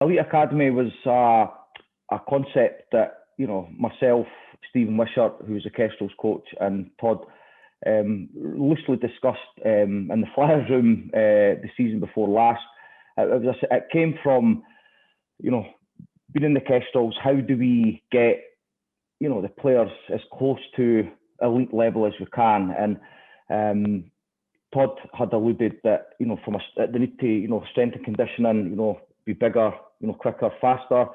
Elite Academy was a concept that, myself, Stephen Wishart, who was the Kestrel's coach, and Todd loosely discussed in the Flyers room the season before last. It came from, being in the Kestrels, how do we get, the players as close to elite level as we can? And Todd had alluded that, they need to, strength and conditioning, be bigger, quicker, faster.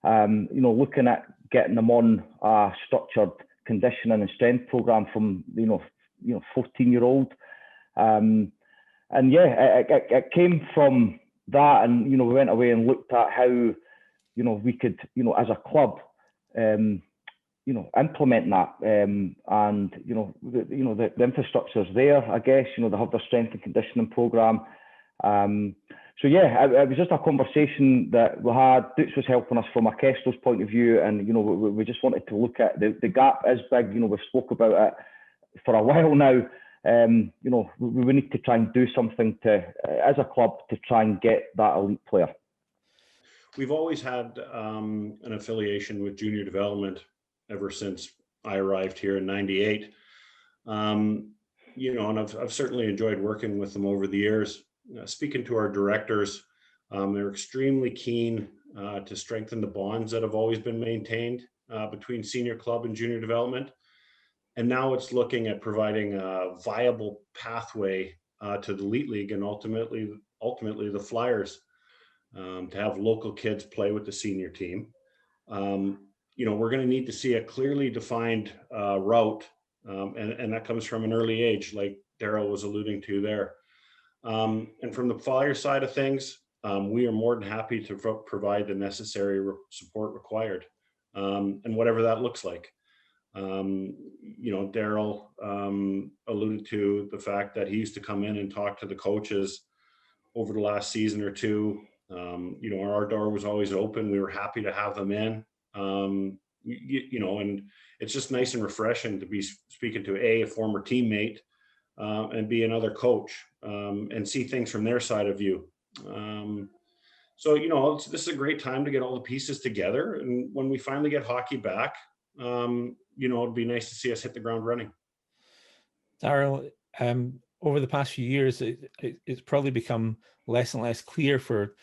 Looking at getting them on a structured conditioning and strength program from 14-year-old. It came from that, and we went away and looked at how we could as a club implement that, and the infrastructure's there, I guess. They have their strength and conditioning program. It was just a conversation that we had. Dutch was helping us from a Kestrel's point of view, and we just wanted to look at the gap is big. We've spoke about it for a while now. We need to try and do something as a club to try and get that elite player. We've always had an affiliation with junior development ever since I arrived here in '98. And I've certainly enjoyed working with them over the years. Speaking to our directors, they're extremely keen to strengthen the bonds that have always been maintained between senior club and junior development. And now it's looking at providing a viable pathway to the Elite League, and ultimately the Flyers, to have local kids play with the senior team. We're going to need to see a clearly defined route, and that comes from an early age, like Daryl was alluding to there. And from the Flyers side of things, we are more than happy to provide the necessary support required, and whatever that looks like. Daryl alluded to the fact that he used to come in and talk to the coaches over the last season or two. Our door was always open. We were happy to have them in. And it's just nice and refreshing to be speaking to a former teammate, and be another coach, and see things from their side of view. This is a great time to get all the pieces together. And when we finally get hockey back, it'd be nice to see us hit the ground running. Daryl, over the past few years, it's probably become less and less clear for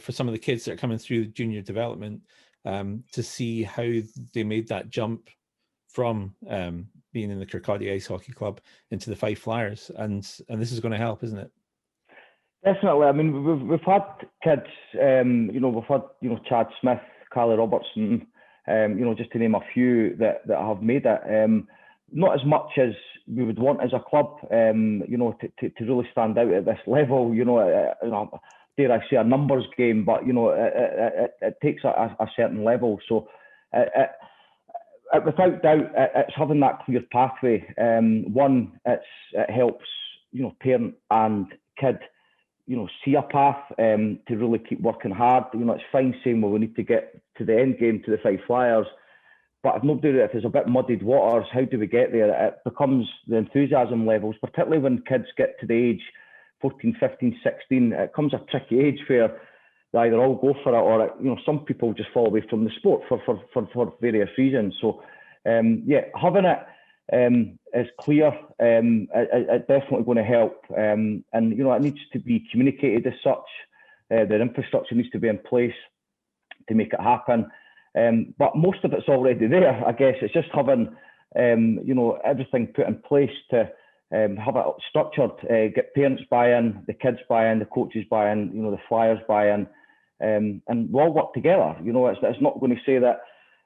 some of the kids that are coming through junior development to see how they made that jump from being in the Kirkcaldy Ice Hockey Club into the Fife Flyers, and this is going to help, isn't it? Definitely. I mean, we've had kids. We've had Chad Smith, Carly Robertson, just to name a few that have made it. Not as much as we would want as a club, to really stand out at this level. Dare I say a numbers game, but it takes a certain level. So without doubt, it's having that clear pathway. One, it helps parent and kid see a path to really keep working hard. It's fine saying, well, we need to get to the end game, to the Fife Flyers, but if there's a bit muddied waters, how do we get there? It becomes the enthusiasm levels, particularly when kids get to the age 14, 15, 16. It comes a tricky age where they either all go for it, or some people just fall away from the sport for various reasons. So having it is clear. It's definitely going to help, and it needs to be communicated as such. The infrastructure needs to be in place to make it happen. But most of it's already there. I guess it's just having everything put in place to have it structured, get parents buy-in, the kids buy-in, the coaches buy-in, the Flyers buy-in, and we all work together. It's not going to say that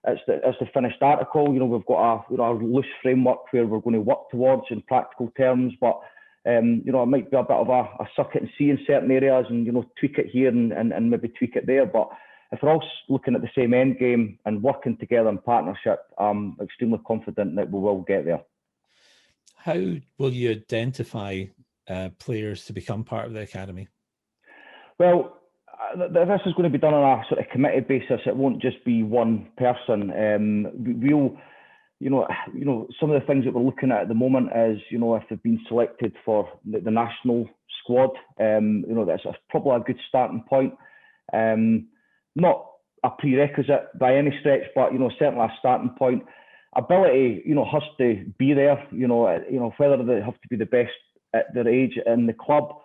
it's the finished article. We've got a loose framework where we're going to work towards in practical terms, but it might be a bit of a suck it and see in certain areas, and tweak it here and maybe tweak it there. But if we're all looking at the same end game and working together in partnership, I'm extremely confident that we will get there. How will you identify players to become part of the academy? Well, this is going to be done on a sort of committee basis. It won't just be one person. We'll, some of the things that we're looking at the moment is, if they've been selected for the national squad, that's probably a good starting point. not a prerequisite by any stretch, but certainly a starting point. Ability, has to be there. Whether they have to be the best at their age in the club,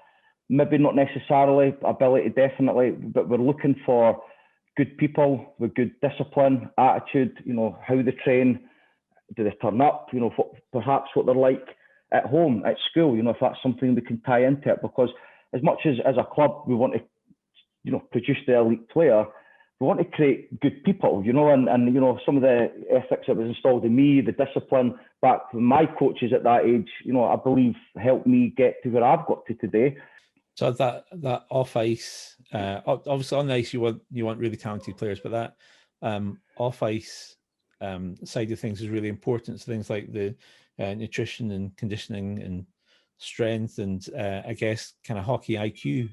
maybe not necessarily. Ability, definitely, but we're looking for good people with good discipline, attitude. How they train, do they turn up? Perhaps what they're like at home, at school. If that's something we can tie into it, because as much as a club we want to, produce the elite player, we want to create good people, and some of the ethics that was installed in me, the discipline back from my coaches at that age, I believe helped me get to where I've got to today. So that off ice, obviously on the ice you want really talented players, but that off ice side of things is really important. So things like the nutrition and conditioning and strength, and I guess kind of hockey IQ.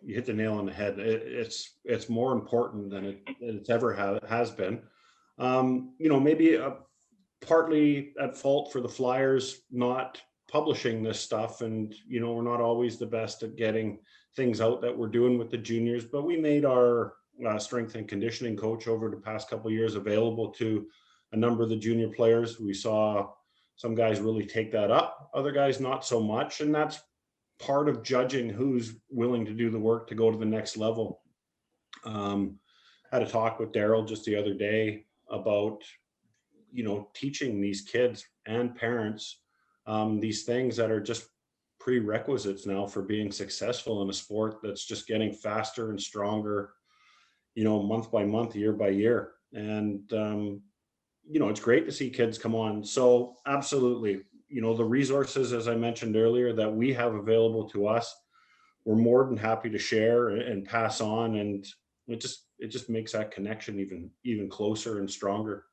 You hit the nail on the head. It's more important than it's ever has been. Maybe partly at fault for the Flyers not publishing this stuff, and we're not always the best at getting things out that we're doing with the juniors. But we made our strength and conditioning coach over the past couple of years available to a number of the junior players. We saw some guys really take that up, other guys not so much, and that's part of judging who's willing to do the work to go to the next level. Had a talk with Daryl just the other day about, teaching these kids and parents these things that are just prerequisites now for being successful in a sport that's just getting faster and stronger, month by month, year by year. And, it's great to see kids come on. So absolutely, the resources, as I mentioned earlier, that we have available to us, we're more than happy to share and pass on. And it just makes that connection even closer and stronger.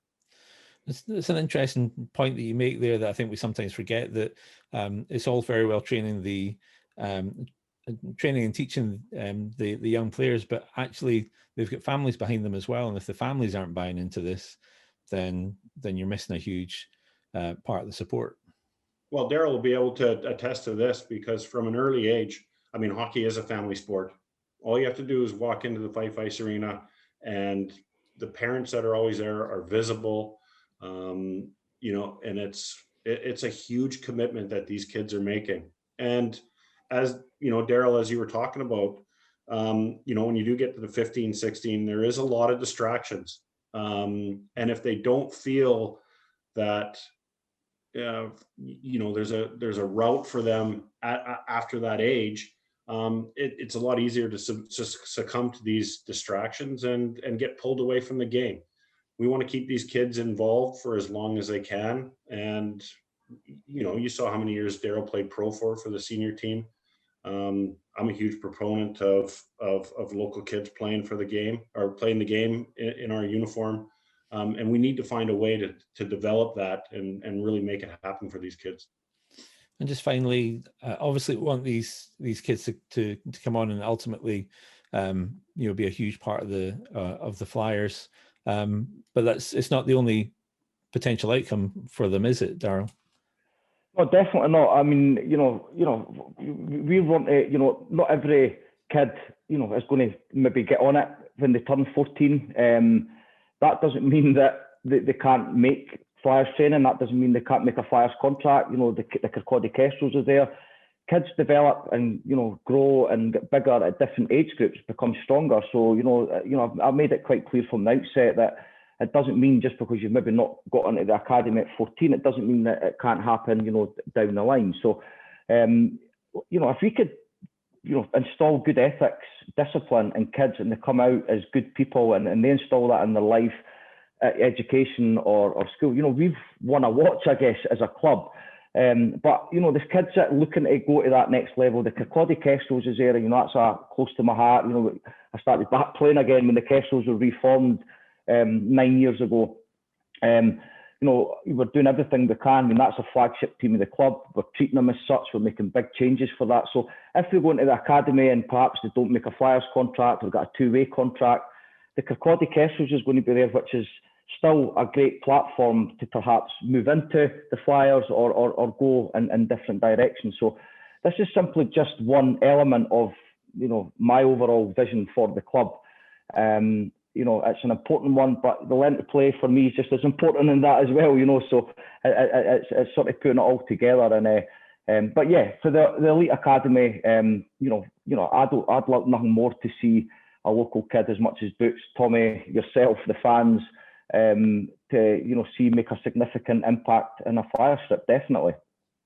It's an interesting point that you make there that I think we sometimes forget, that it's all very well training and teaching the young players, but actually they've got families behind them as well. And if the families aren't buying into this, then you're missing a huge part of the support. Well, Daryl will be able to attest to this, because from an early age, hockey is a family sport. All you have to do is walk into the Fife Ice Arena, and the parents that are always there are visible. And it's a huge commitment that these kids are making. And as Daryl, as you were talking about, when you do get to the 15, 16, there is a lot of distractions. And if they don't feel that, there's a route for them after that age, it's a lot easier to succumb to these distractions and get pulled away from the game. We want to keep these kids involved for as long as they can. And, you saw how many years Daryl played pro for the senior team. I'm a huge proponent of local kids playing for the game, or playing the game in our uniform. And we need to find a way to develop that and really make it happen for these kids. And just finally, obviously we want these kids to come on and ultimately, be a huge part of the Flyers. But it's not the only potential outcome for them, is it, Daryl? No, definitely not. We want to, not every kid, is going to maybe get on it when they turn 14. That doesn't mean that they can't make Flyers training. That doesn't mean they can't make a Flyers contract. The Kirkcaldy Kestrels are there. Kids develop and grow and get bigger at different age groups, become stronger. So I've made it quite clear from the outset that it doesn't mean just because you've maybe not got into the academy at 14, it doesn't mean that it can't happen, down the line. So, if we could, install good ethics, discipline in kids, and they come out as good people, and they install that in their life, education or school, we've won a watch, I guess, as a club. But there's kids that are looking to go to that next level. The Kirkcaldy Kestrels is there, that's close to my heart. I started back playing again when the Kestrels were reformed 9 years ago. We're doing everything we can. That's a flagship team of the club. We're treating them as such. We're making big changes for that. So if we go into the academy and perhaps they don't make a Flyers contract or got a two-way contract, the Kirkcaldy Kestrels is going to be there, which is still a great platform to perhaps move into the Flyers or go in different directions. So this is simply just one element of my overall vision for the club. you know, it's an important one, but the learn to play for me is just as important in that as well, you know. So it's sort of putting it all together. And but yeah, for the elite academy, you know, I'd like nothing more to see a local kid as much as Boots, Tommy, yourself, the fans, to, you know, see make a significant impact in a flyer strip, definitely.